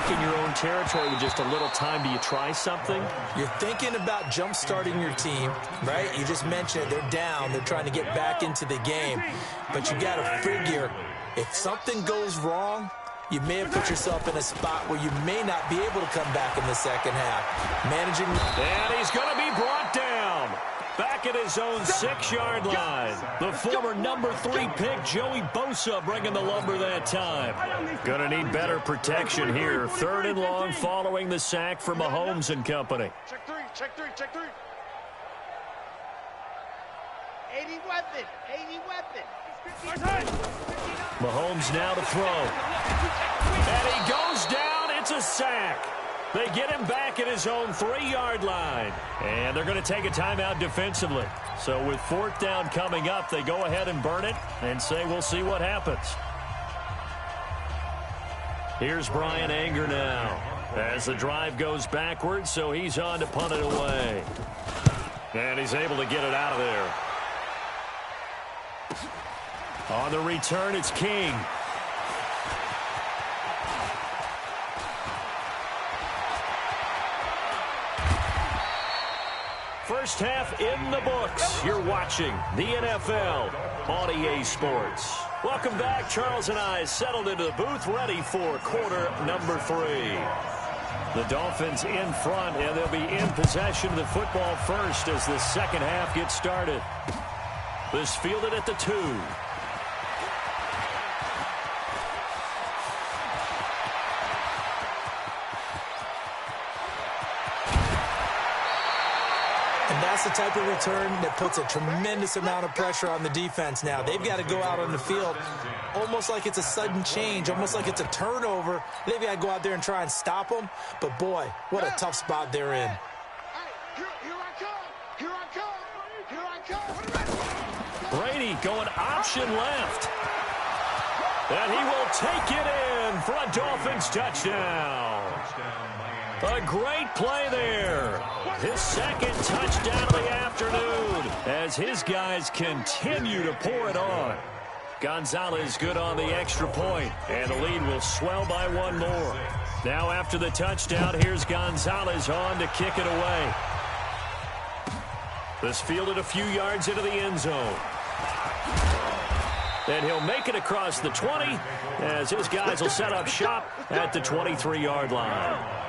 back in your own territory with just a little time. Do you try something? You're thinking about jump-starting your team, right? You just mentioned they're down. They're trying to get back into the game. But you got to figure, if something goes wrong, you may have put yourself in a spot where you may not be able to come back in the second half. Managing. And he's going to be brought down. Back at his own 6-yard line. The former number 3 pick, Joey Bosa, bringing the lumber that time. Going to need better protection here. 3rd and long following the sack for Mahomes and company. Check 3, check 3, check 3. 80 weapon, 80 weapon. Mahomes now to throw. And he goes down. It's a sack. They get him back at his own 3-yard line. And they're going to take a timeout defensively. So with 4th down coming up, they go ahead and burn it and say we'll see what happens. Here's Brian Anger now as the drive goes backwards, so he's on to punt it away. And he's able to get it out of there. On the return, it's King. First half in the books. You're watching the NFL on EA Sports. Welcome back. Charles and I settled into the booth, ready for quarter number 3. The Dolphins in front, and they'll be in possession of the football first as the second half gets started. This fielded at the 2. That's the type of return that puts a tremendous amount of pressure on the defense now. They've got to go out on the field almost like it's a sudden change, almost like it's a turnover. They've got to go out there and try and stop them. But, boy, what a tough spot they're in. Here I come. Here I come. Here I come. Brady going option left. And he will take it in for a Dolphins touchdown. A great play there. His second touchdown of the afternoon as his guys continue to pour it on. Gonzalez good on the extra point, and the lead will swell by 1 more. Now after the touchdown, here's Gonzalez on to kick it away. This fielded a few yards into the end zone. And he'll make it across the 20 as his guys will set up shop at the 23-yard line.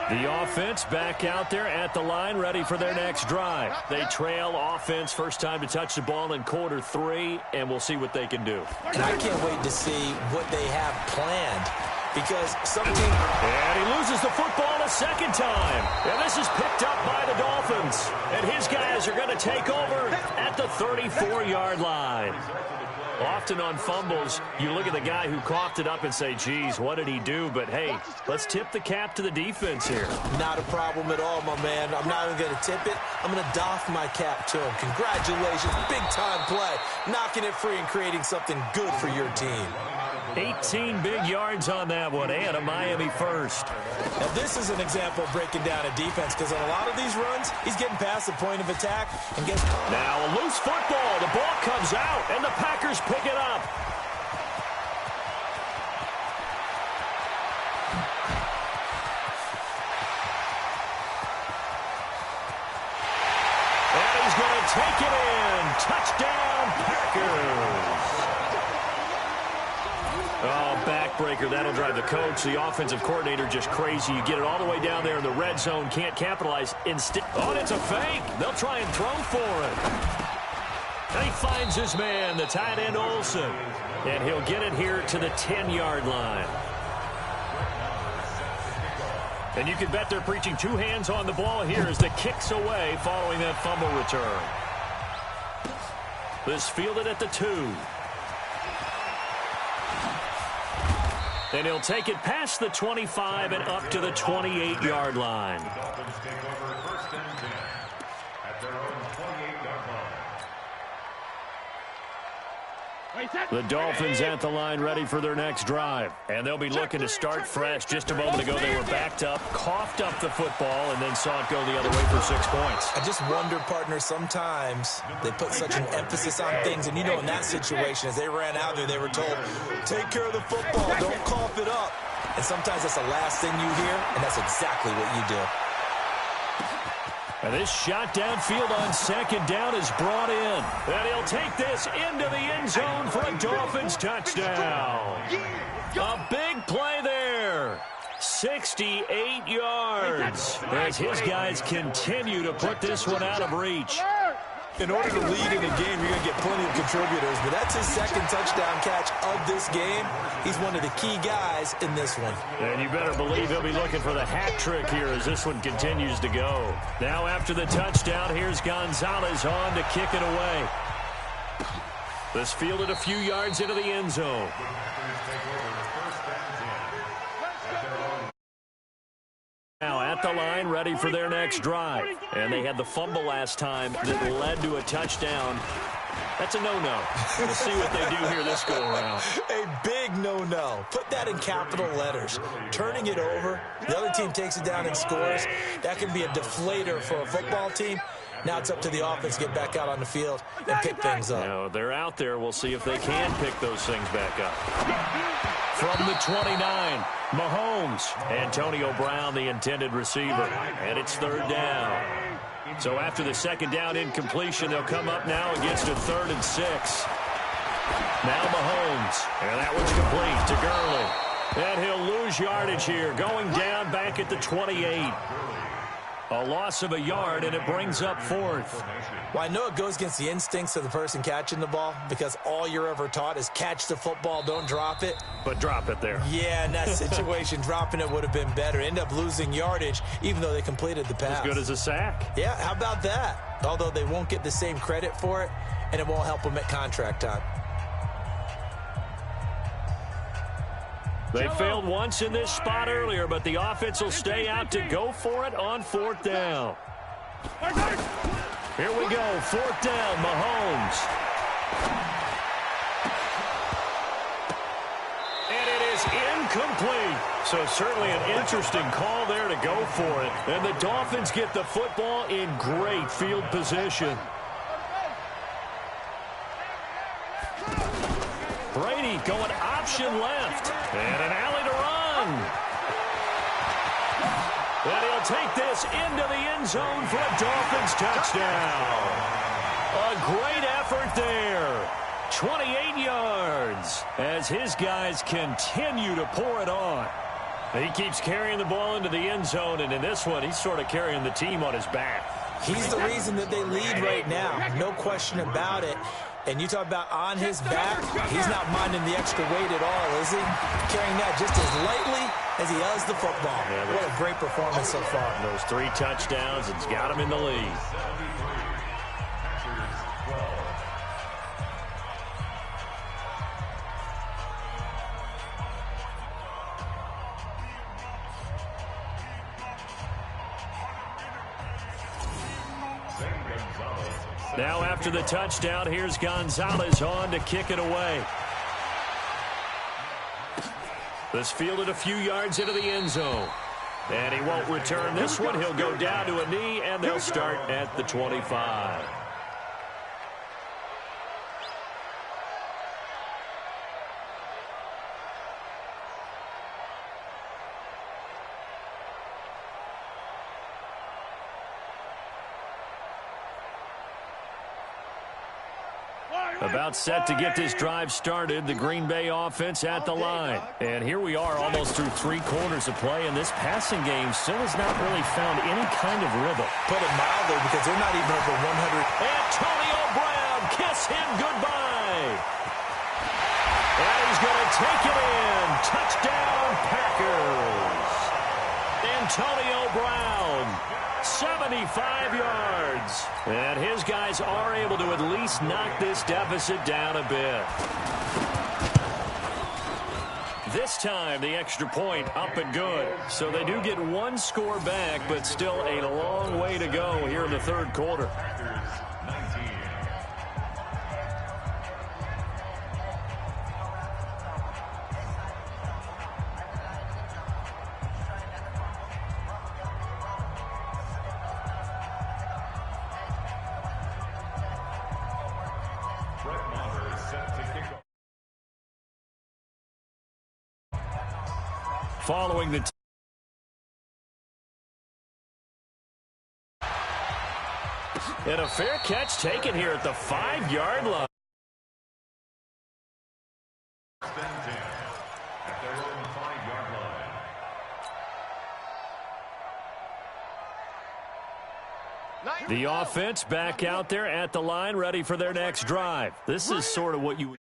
The offense back out there at the line, ready for their next drive. They trail offense, first time to touch the ball in quarter 3, and we'll see what they can do. And I can't wait to see what they have planned because something... And he loses the football a second time. And this is picked up by the Dolphins. And his guys are going to take over at the 34-yard line. Often on fumbles, you look at the guy who coughed it up and say, geez, what did he do? But, hey, let's tip the cap to the defense here. Not a problem at all, my man. I'm not even going to tip it. I'm going to doff my cap to him. Congratulations. Big-time play. Knocking it free and creating something good for your team. 18 big yards on that one, and a Miami first. Now, this is an example of breaking down a defense because on a lot of these runs, he's getting past the point of attack. And now a loose football. The ball comes out, and the Packers pick it up. And he's going to take it in. Touchdown, Packers. Oh, backbreaker. That'll drive the coach, the offensive coordinator, just crazy. You get it all the way down there in the red zone, can't capitalize. Instead, oh, it's a fake. They'll try and throw for it. And he finds his man, the tight end Olsen. And he'll get it here to the 10-yard line. And you can bet they're preaching 2 hands on the ball here as the kick's away following that fumble return. This fielded at the 2. And he'll take it past the 25 and up to the 28-yard line. The Dolphins at the line ready for their next drive. And they'll be looking to start fresh. Just a moment ago, they were backed up, coughed up the football, and then saw it go the other way for 6 points. I just wonder, partner, sometimes they put such an emphasis on things. And, you know, in that situation, as they ran out there, they were told, take care of the football, don't cough it up. And sometimes that's the last thing you hear, and that's exactly what you do. And this shot downfield on second down is brought in. And he'll take this into the end zone for a Dolphins touchdown. A big play there. 68 yards as his guys continue to put this one out of reach. In order to lead in a game, you're going to get plenty of contributors, but that's his second touchdown catch of this game. He's one of the key guys in this one. And you better believe he'll be looking for the hat trick here as this one continues to go. Now after the touchdown, here's Gonzalez on to kick it away. This fielded a few yards into the end zone. Now at the line, ready for their next drive. And they had the fumble last time that led to a touchdown. That's a no-no. We'll see what they do here this go-around. A big no-no. Put that in capital letters. Turning it over, the other team takes it down and scores. That can be a deflator for a football team. Now it's up to the offense to get back out on the field and pick things up. Now they're out there. We'll see if they can pick those things back up. From the 29, Mahomes. Antonio Brown, the intended receiver. And it's third down. So after the second down incompletion, they'll come up now against a 3rd and 6. Now Mahomes. And that one's complete to Gurley. And he'll lose yardage here, going down back at the 28. A loss of a yard, and it brings up 4th. Well, I know it goes against the instincts of the person catching the ball because all you're ever taught is catch the football, don't drop it. But drop it there. Yeah, in that situation, dropping it would have been better. End up losing yardage, even though they completed the pass. As good as a sack. Yeah, how about that? Although they won't get the same credit for it, and it won't help them at contract time. They failed once in this spot earlier, but the offense will stay out to go for it on 4th down. Here we go, 4th down, Mahomes. And it is incomplete. So certainly an interesting call there to go for it. And the Dolphins get the football in great field position. Brady going option left. And an alley to run. And he'll take this into the end zone for a Dolphins touchdown. A great effort there. 28 yards as his guys continue to pour it on. He keeps carrying the ball into the end zone, and in this one, he's sort of carrying the team on his back. He's the reason that they lead right now. No question about it. And you talk about on his back, he's not minding the extra weight at all, is he? Carrying that just as lightly as he does the football. Yeah, what a great performance so far. Those 3 touchdowns, it's got him in the lead. Now after the touchdown, here's Gonzalez on to kick it away. This fielded a few yards into the end zone. And he won't return this one. He'll go down to a knee, and they'll start at the 25. About set to get this drive started, the Green Bay offense at the line. And here we are almost through 3 quarters of play, and this passing game still has not really found any kind of rhythm. Put it mildly, because they're not even over 100. Antonio Brown, kiss him goodbye. And he's going to take it in. Touchdown, Packers. Antonio Brown. 75 yards. And his guys are able to at least knock this deficit down a bit. This time, the extra point up and good. So they do get 1 score back, but still a long way to go here in the 3rd quarter. following the and a fair catch taken here at the 5-yard line. The offense back out there at the line, ready for their next drive. This is sort of what you would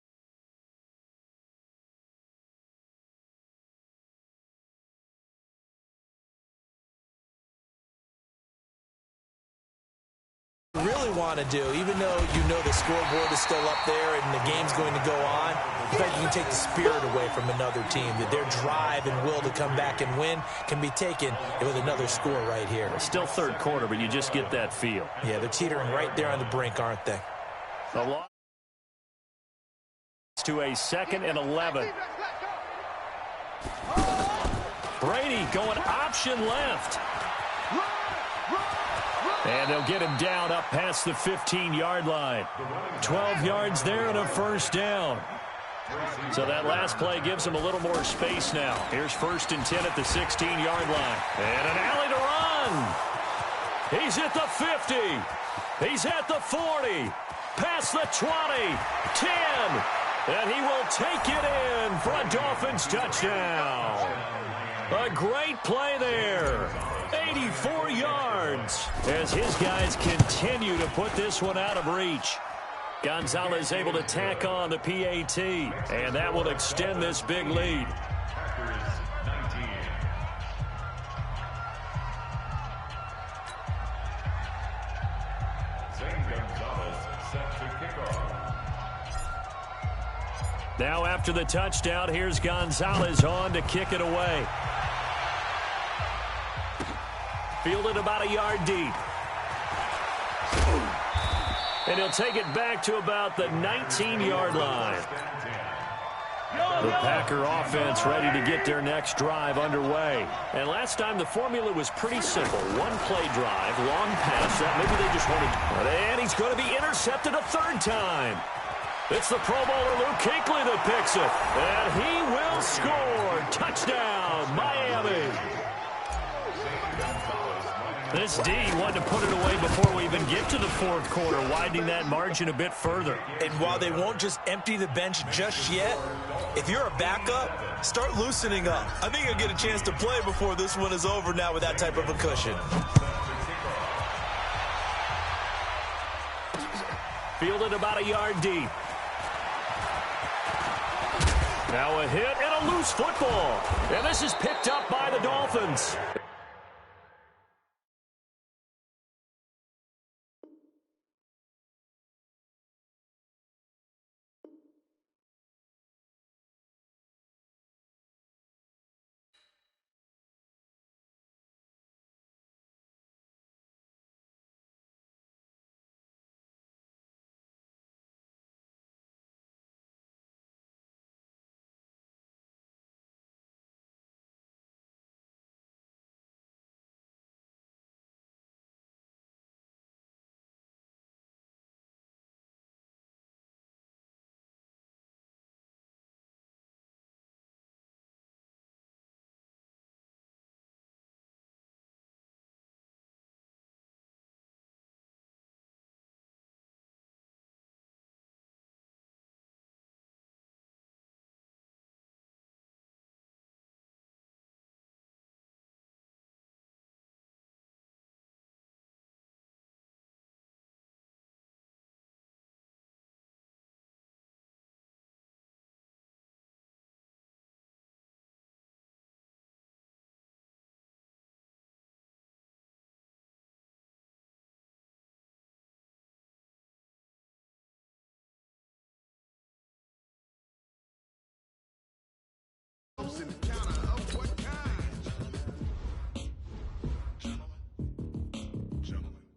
really want to do, even though you know the scoreboard is still up there and the game's going to go on, in fact, you can take the spirit away from another team, that their drive and will to come back and win can be taken with another score right here. still third quarter, but you just get that feel. Yeah, they're teetering right there on the brink, aren't they? The loss to a 2nd and 11. Brady going option left. And they'll get him down up past the 15-yard line. 12 yards there and a first down. So that last play gives him a little more space now. Here's 1st and 10 at the 16-yard line. And an alley to run. He's at the 50. He's at the 40. Past the 20. 10. And he will take it in for a Dolphins touchdown. A great play there. 84 yards as his guys continue to put this one out of reach. Gonzalez able to tack on the PAT, and that will extend this big lead. Now after the touchdown, here's Gonzalez on to kick it away. Fielded about a yard deep. And he'll take it back to about the 19-yard line. The Packer offense ready to get their next drive underway. And last time the formula was pretty simple. One play drive, long pass. That maybe they just wanted. And he's going to be intercepted a 3rd time. It's the Pro Bowler Luke Kuechly that picks it. And he will score. Touchdown, Miami. This D wanted to put it away before we even get to the 4th quarter, widening that margin a bit further. And while they won't just empty the bench just yet, if you're a backup, start loosening up. I think you'll get a chance to play before this one is over now with that type of a cushion. Fielded about a yard deep. Now a hit and a loose football. And this is picked up by the Dolphins.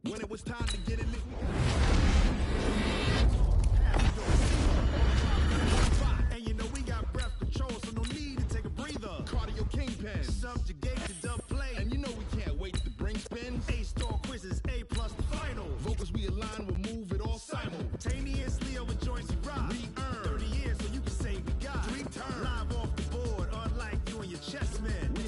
When it was time to get it lit. And you know we got breath control, so no need to take a breather. Cardio kingpin, subjugate the dub play. And you know we can't wait to bring spin. A-star quizzes, A+ the final. Vocals we align, we'll move it all simultaneously over joints we rock. We earn 30 years so you can say we got 3 turns. Live off the board, unlike you and your chess men.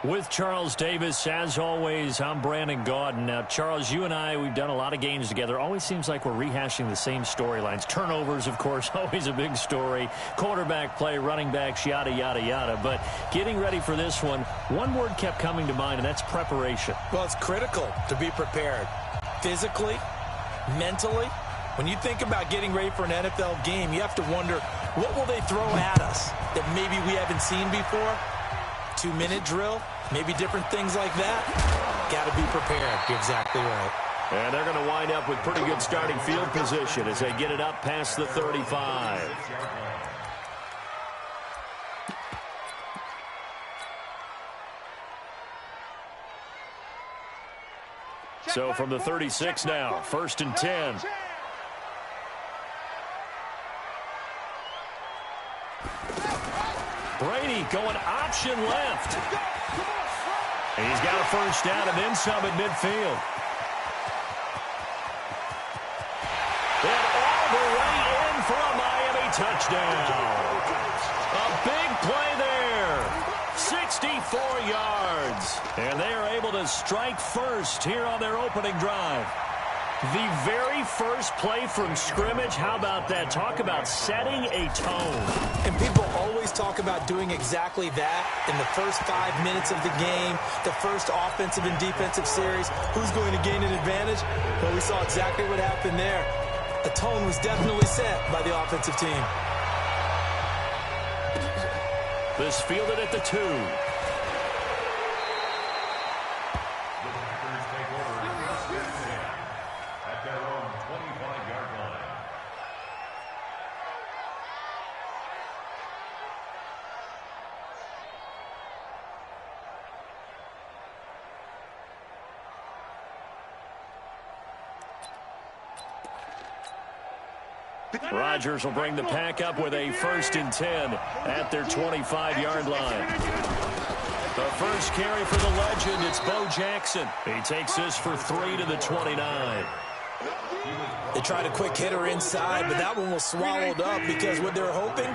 With Charles Davis, as always, I'm Brandon Gaudin. Now, Charles, you and I, we've done a lot of games together. Always seems like we're rehashing the same storylines. Turnovers, of course, always a big story. Quarterback play, running backs, yada, yada, yada. But getting ready for this one word kept coming to mind, and that's preparation. Well, it's critical to be prepared. Physically, mentally. When you think about getting ready for an NFL game, you have to wonder, what will they throw at us that maybe we haven't seen before? 2-minute drill, maybe different things like that. Got to be prepared. You're exactly right. And they're going to wind up with pretty good starting field position as they get it up past the 35. So from the 36 now, 1st and 10. Brady going option left. He's got a first down and then some at midfield. And all the way in for a Miami touchdown. A big play there. 64 yards. And they are able to strike first here on their opening drive. The very first play from scrimmage, how about that? Talk about setting a tone. And people always talk about doing exactly that in the first 5 minutes of the game, the first offensive and defensive series. Who's going to gain an advantage? Well, we saw exactly what happened there. The tone was definitely set by the offensive team. This fielded at the 2. Rodgers will bring the pack up with a 1st and 10 at their 25-yard line. The first carry for the legend, it's Bo Jackson. He takes this for 3 to the 29. They tried a quick hitter inside, but that one was swallowed up because what they're hoping,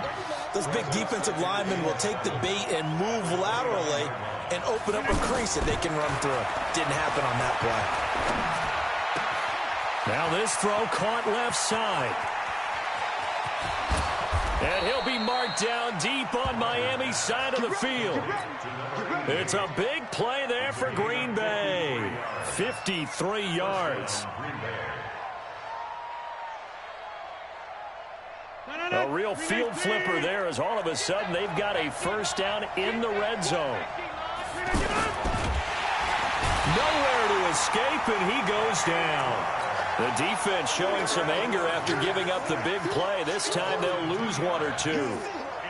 those big defensive linemen will take the bait and move laterally and open up a crease that they can run through. Didn't happen on that play. Now this throw caught left side. And he'll be marked down deep on Miami's side of the field. It's a big play there for Green Bay. 53 yards. A real field flipper there as all of a sudden they've got a first down in the red zone. Nowhere to escape, and he goes down. The defense showing some anger after giving up the big play. This time they'll lose 1 or 2.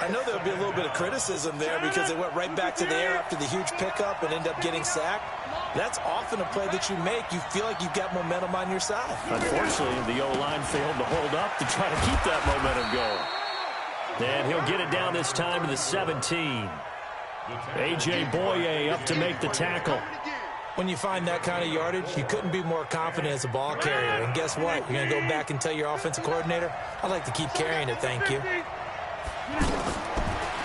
I know there'll be a little bit of criticism there because they went right back to the air after the huge pickup and end up getting sacked. That's often a play that you make. You feel like you've got momentum on your side. Unfortunately, the O-line failed to hold up to try to keep that momentum going. And he'll get it down this time to the 17. A.J. Boye up to make the tackle. When you find that kind of yardage, you couldn't be more confident as a ball carrier. And guess what? You're going to go back and tell your offensive coordinator, I'd like to keep carrying it, thank you.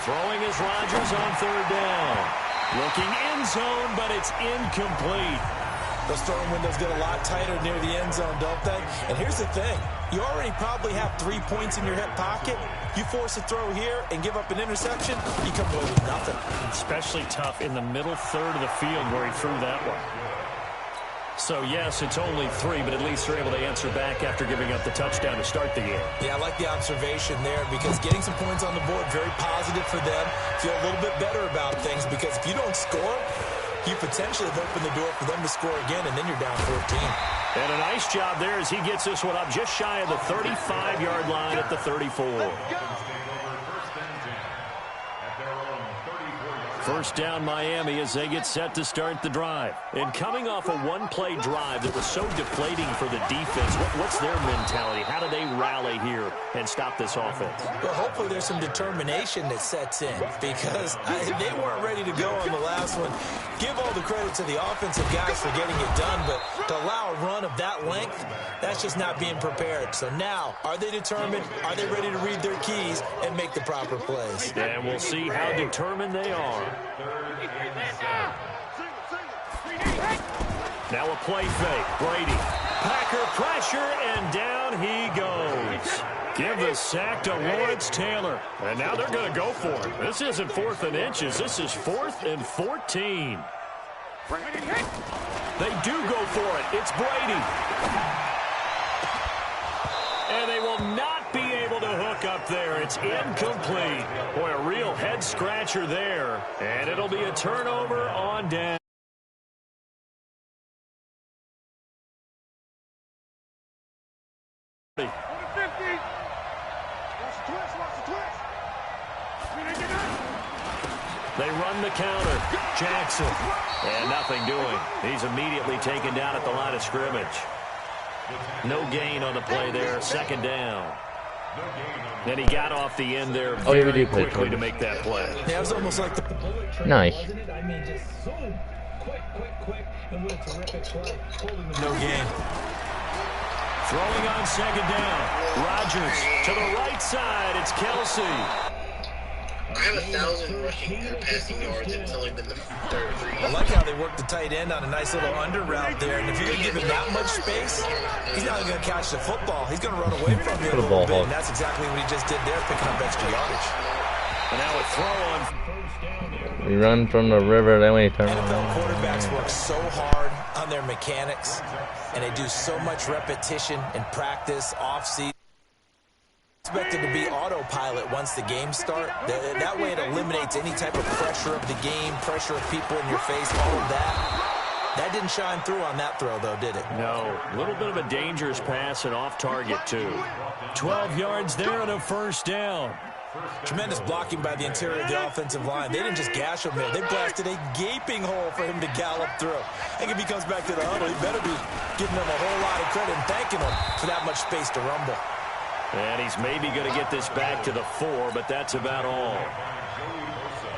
Throwing is Rodgers on 3rd down. Looking end zone, but it's incomplete. Those throwing windows get a lot tighter near the end zone, don't they? And here's the thing. You already probably have 3 points in your hip pocket. You force a throw here and give up an interception, you come away with nothing. Especially tough in the middle third of the field where he threw that one. So, yes, it's only 3, but at least they're able to answer back after giving up the touchdown to start the game. Yeah, I like the observation there because getting some points on the board, very positive for them. Feel a little bit better about things because if you don't score, you potentially have opened the door for them to score again, and then you're down 14. And a nice job there as he gets this one up just shy of the 35-yard line at the 34. First down Miami as they get set to start the drive. And coming off a one-play drive that was so deflating for the defense, what's their mentality? How do they rally here and stop this offense? Well, hopefully there's some determination that sets in because they weren't ready to go on the last one. Give all the credit to the offensive guys for getting it done, but to allow a run of that length, that's just not being prepared. So now, are they determined? Are they ready to read their keys and make the proper plays? And we'll see how determined they are. Now a play fake. Brady. Packer pressure, and down he goes. Give the sack to Lawrence Taylor. And now they're going to go for it. This isn't 4th and inches. This is 4th and 14. They do go for it. It's Brady. And they will not be able to hook up there. It's incomplete. Boy, a real head-scratcher there. And it'll be a turnover on down. They run the counter. Jackson. And nothing doing. He's immediately taken down at the line of scrimmage. No gain on the play there. 2nd down. And he got off the end there very quickly to make that play. Yeah, it was almost like the... Nice. No gain. Throwing on 2nd down. Rodgers to the right side. It's Kelsey. I have 1,000 rushing or passing yards, and it's only been the 3rd. I like how they worked the tight end on a nice little under route there. And if you're going to give him that much space, he's not going to catch the football. He's going to run away from you a little bit. And that's exactly what he just did there, picking up extra yardage. And now a throw on first down there. We run from the river, then we turn NFL around. quarterbacks work so hard on their mechanics, and they do so much repetition in practice, off-season. Expected to be autopilot once the games start. That way it eliminates any type of pressure of the game, pressure of people in your face, all of that. That didn't shine through on that throw, though, did it? No. A little bit of a dangerous pass and off target, too. 12 yards there and a first down. Tremendous blocking by the interior of the offensive line. They didn't just gash him there. They blasted a gaping hole for him to gallop through. I think if he comes back to the huddle, he better be giving them a whole lot of credit and thanking them for that much space to rumble. And he's maybe going to get this back to the 4, but that's about all.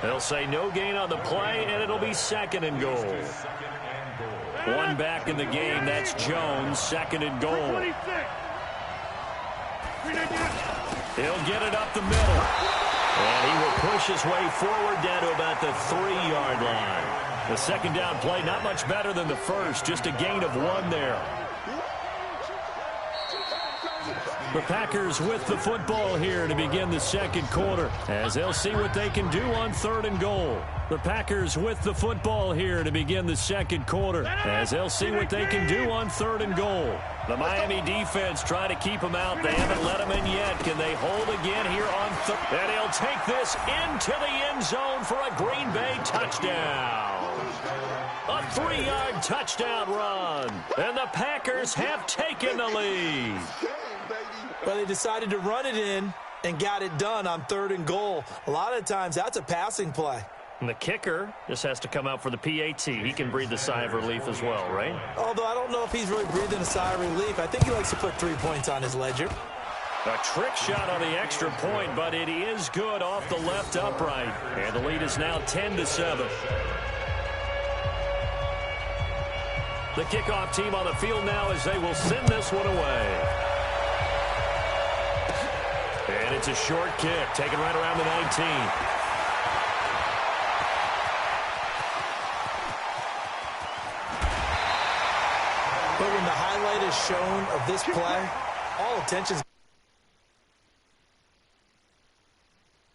They'll say no gain on the play, and it'll be 2nd and goal. One back in the game. That's Jones, 2nd and goal. He'll get it up the middle. And he will push his way forward down to about the 3-yard line. The 2nd down play, not much better than the first, just a gain of 1 there. The Packers with the football here to begin the 2nd quarter as they'll see what they can do on 3rd and goal. The Packers with the football here to begin the 2nd quarter as they'll see what they can do on 3rd and goal. The Miami defense trying to keep them out. They haven't let them in yet. Can they hold again here on 3rd? And he'll take this into the end zone for a Green Bay touchdown. A 3-yard touchdown run. And the Packers have taken the lead. Well, they decided to run it in and got it done on 3rd and goal. A lot of times, that's a passing play. And the kicker just has to come out for the PAT. He can breathe a sigh of relief as well, right? Although I don't know if he's really breathing a sigh of relief. I think he likes to put 3 points on his ledger. A trick shot on the extra point, but it is good off the left upright. And the lead is now 10-7. The kickoff team on the field now as they will send this one away. And it's a short kick, taken right around the 19. But when the highlight is shown of this play, all attention's